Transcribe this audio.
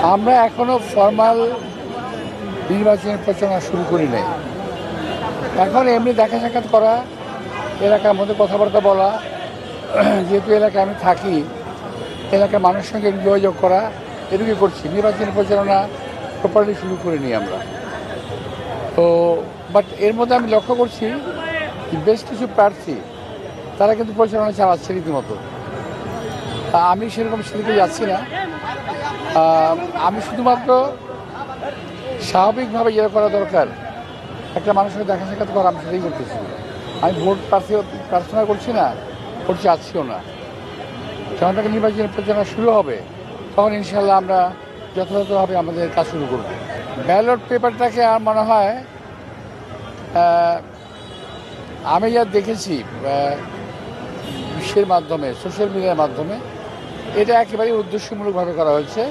আমরা এখনো ফর্মাল নির্বাচনের প্রচারণা শুরু করি নাই। এখন এমনি দেখা সাক্ষাৎ করা, এলাকার মধ্যে কথাবার্তা বলা, যেহেতু এলাকায় আমি থাকি, এলাকার মানুষের সঙ্গে যোগাযোগ করা, এটুকুই করছি। নির্বাচনী প্রচারণা প্রপারলি শুরু করিনি আমরা। তো বাট এর মধ্যে আমি লক্ষ্য করছি বেশ কিছু প্রার্থী তারা কিন্তু প্রচারণা চালাচ্ছে রীতিমতো। আমি সেরকম সেদিকে যাচ্ছি না। আমি শুধুমাত্র স্বাভাবিকভাবে যেটা করা দরকার, একটা মানুষের দেখা সাক্ষাৎ করা, আমি সেটাই করতেছি। আমি ভোট প্রার্থনা করছি না, করছি আছিও না। যখন থেকে নির্বাচনের প্রচারণা শুরু হবে তখন ইনশাল্লাহ আমরা যথাযথভাবে আমাদের কাজ শুরু করব। ব্যালট পেপারটাকে আমার মনে হয়, আমি যা দেখেছি বিশ্বের মাধ্যমে, সোশ্যাল মিডিয়ার মাধ্যমে, এটা একেবারেই উদ্দেশ্যমূলকভাবে করা হয়েছে।